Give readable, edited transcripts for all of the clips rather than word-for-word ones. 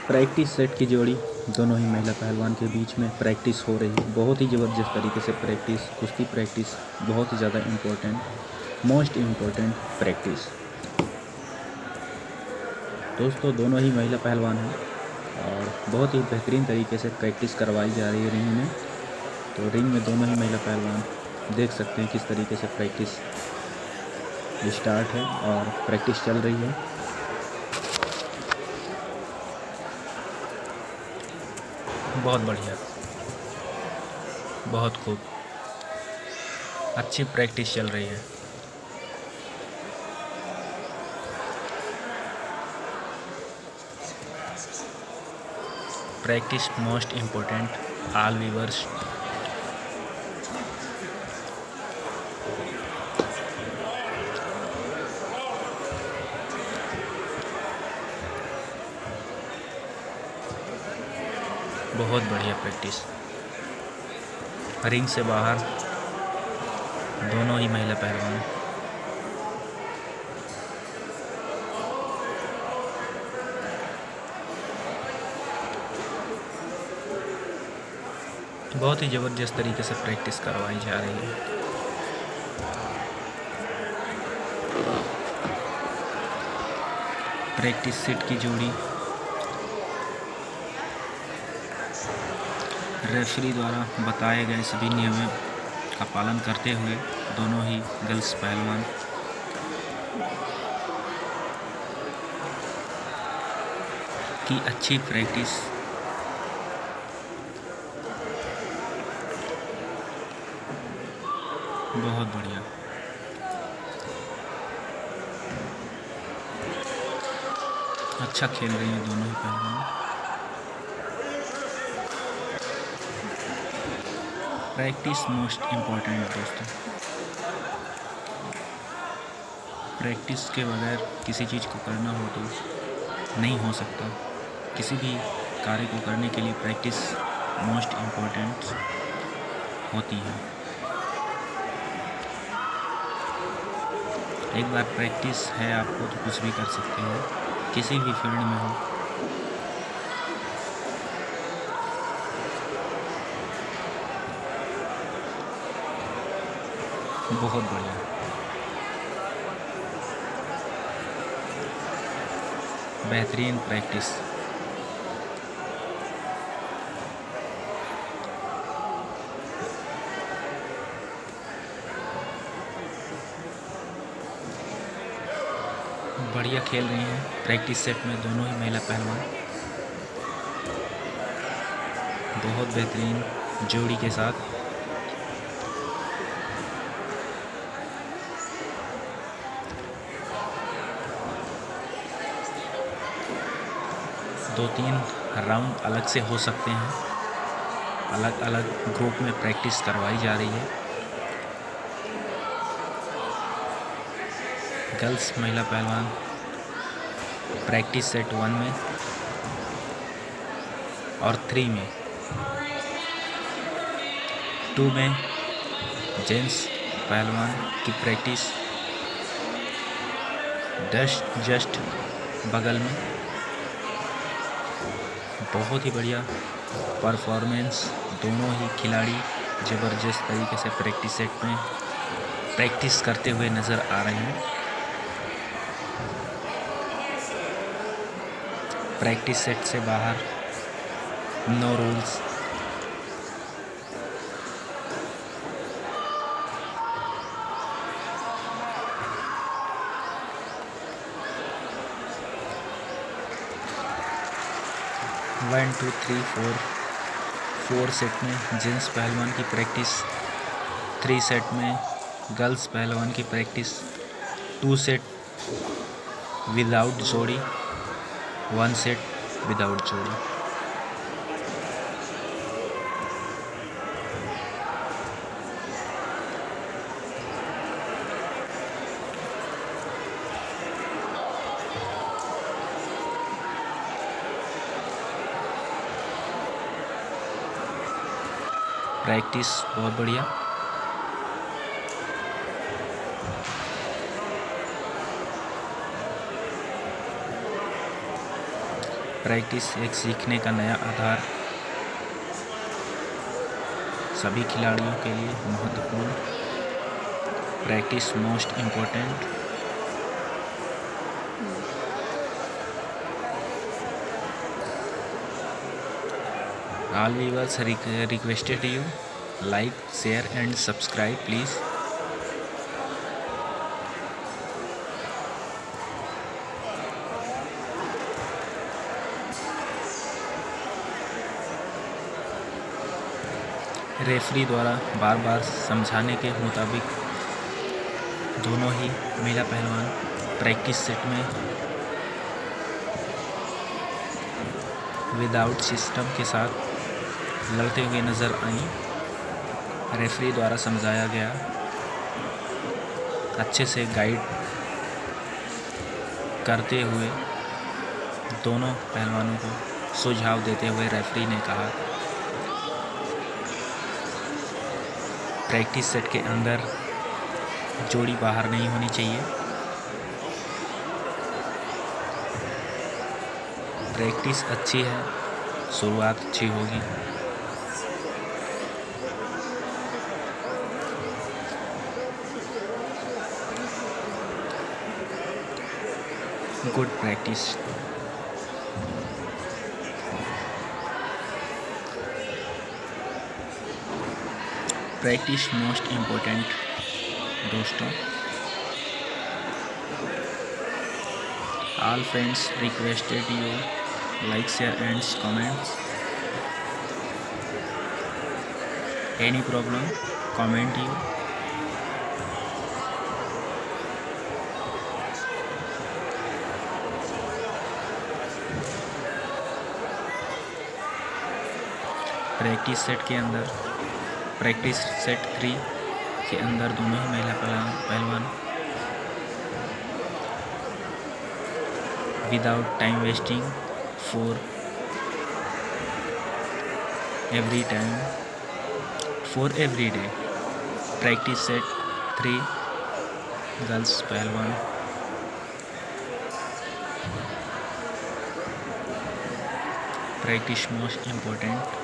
Practice set की जोड़ी दोनों ही महिला पहलवान के बीच में प्रैक्टिस हो रही है। बहुत ही ज़बरदस्त तरीके से प्रैक्टिस, कुश्ती प्रैक्टिस बहुत ही ज़्यादा इम्पोर्टेंट, मोस्ट इम्पोर्टेंट प्रैक्टिस। दोस्तों दोनों ही महिला पहलवान हैं और बहुत ही बेहतरीन तरीके से प्रैक्टिस करवाई जा रही है रिंग में। तो रिंग में दोनों ही महिला पहलवान देख सकते हैं किस तरीके से प्रैक्टिस स्टार्ट है और प्रैक्टिस चल रही है। बहुत बढ़िया, बहुत खूब, अच्छी प्रैक्टिस चल रही है। Practice most important all viewers. बहुत बढ़िया प्रैक्टिस। रिंग से बाहर दोनों ही महिला पहलवान। बहुत ही ज़बरदस्त तरीके से प्रैक्टिस करवाई जा रही है। प्रैक्टिस सेट की जोड़ी रेफरी द्वारा बताए गए सभी नियमों का पालन करते हुए दोनों ही गर्ल्स पहलवान की अच्छी प्रैक्टिस बहुत बढ़िया। अच्छा खेल रही हैं दोनों ही पहलवान। प्रैक्टिस मोस्ट इम्पोर्टेंट है दोस्तों। प्रैक्टिस के बगैर किसी चीज़ को करना हो तो नहीं हो सकता। किसी भी कार्य को करने के लिए प्रैक्टिस मोस्ट इम्पोर्टेंट होती है। एक बार प्रैक्टिस है आपको तो कुछ भी कर सकते हो, किसी भी फील्ड में हो। बहुत बढ़िया, बेहतरीन प्रैक्टिस। बढ़िया खेल रही हैं प्रैक्टिस सेट में दोनों ही महिला पहलवान। बहुत बेहतरीन जोड़ी के साथ। दो तीन राउंड अलग से हो सकते हैं, अलग अलग ग्रुप में प्रैक्टिस करवाई जा रही है। गर्ल्स महिला पहलवान प्रैक्टिस सेट 1 में और 3 में। 2 में जेंट्स पहलवान की प्रैक्टिस जस्ट बगल में। बहुत ही बढ़िया परफॉर्मेंस, दोनों ही खिलाड़ी ज़बरदस्त तरीके से प्रैक्टिस सेट में प्रैक्टिस करते हुए नज़र आ रहे हैं। प्रैक्टिस सेट से बाहर no rules. One two three four set में जेंट्स पहलवान की प्रैक्टिस, 3 सेट में गर्ल्स पहलवान की प्रैक्टिस, 2 सेट विदाउट जोड़ी, 1 सेट विदाउट जोड़ी। प्रैक्टिस बहुत बढ़िया। प्रैक्टिस एक सीखने का नया आधार, सभी खिलाड़ियों के लिए महत्वपूर्ण। Practice most important. All viewers requested you like, share and subscribe please. Referee द्वारा बार बार समझाने के मुताबिक दोनों ही महिला पहलवान प्रैक्टिस सेट में विदाउट सिस्टम के साथ लड़ते हुए नज़र आईं। रेफरी द्वारा समझाया गया, अच्छे से गाइड करते हुए दोनों पहलवानों को सुझाव देते हुए रेफरी ने कहा, प्रैक्टिस सेट के अंदर जोड़ी बाहर नहीं होनी चाहिए। प्रैक्टिस अच्छी है, शुरुआत अच्छी होगी। Good practice. Practice most important दोस्तों। All friends requested you like, share and comments. Any problem comment you. Practice set के अंदर, प्रैक्टिस सेट 3 के अंदर दोनों ही महिला पहलवान without time wasting for every day. Practice set 3 girls पहलवान practice most important.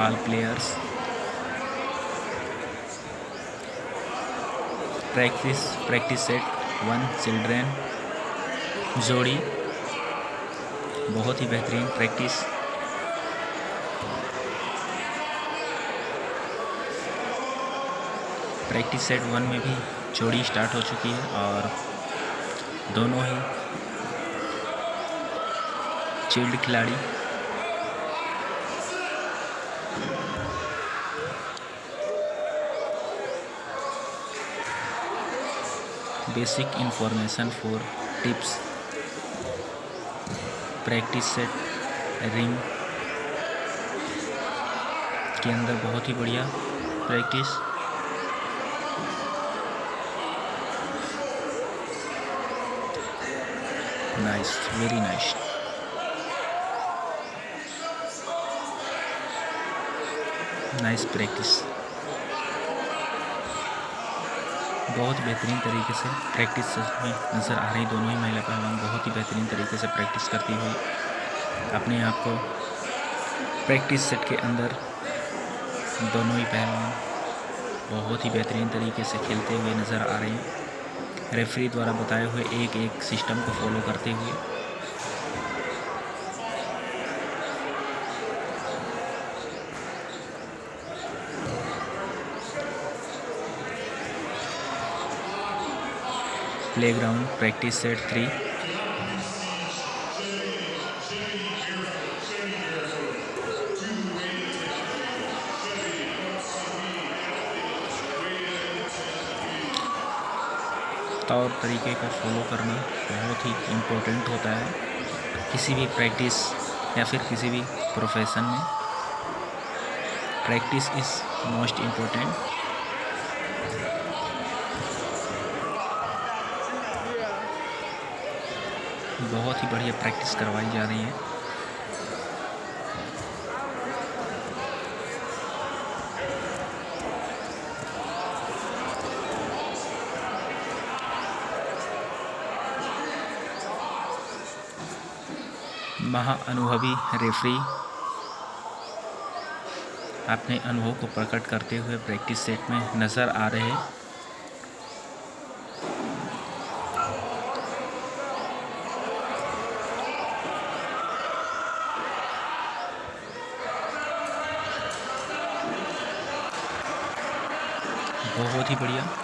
all players practice set 1 children जोड़ी बहुत ही बेहतरीन प्रैक्टिस। प्रैक्टिस सेट 1 में भी जोड़ी स्टार्ट हो चुकी है और दोनों ही चिल्ड खिलाड़ी basic information for tips. Practice set ring के अंदर बहुत ही बढ़िया practice. Nice, very nice. Nice practice. बहुत बेहतरीन तरीके से प्रैक्टिस में नज़र आ रही दोनों ही महिला पहलवान बहुत ही बेहतरीन तरीके से प्रैक्टिस करती हुई अपने आप को प्रैक्टिस सेट के अंदर दोनों ही पहलवान बहुत ही बेहतरीन तरीके से खेलते हुए नज़र आ रहे हैं। रेफरी द्वारा बताए हुए एक एक सिस्टम को फॉलो करते हुए। प्लेग्राउंड प्रैक्टिस सेट 3 तौर तरीके को फॉलो करना बहुत ही इम्पोर्टेंट होता है किसी भी प्रैक्टिस या फिर किसी भी प्रोफेशन में। Practice is most important. बहुत ही बढ़िया प्रैक्टिस करवाई जा रही है। महाअनुभवी रेफरी अपने अनुभव को प्रकट करते हुए प्रैक्टिस सेट में नज़र आ रहे हैं। बहुत ही बढ़िया।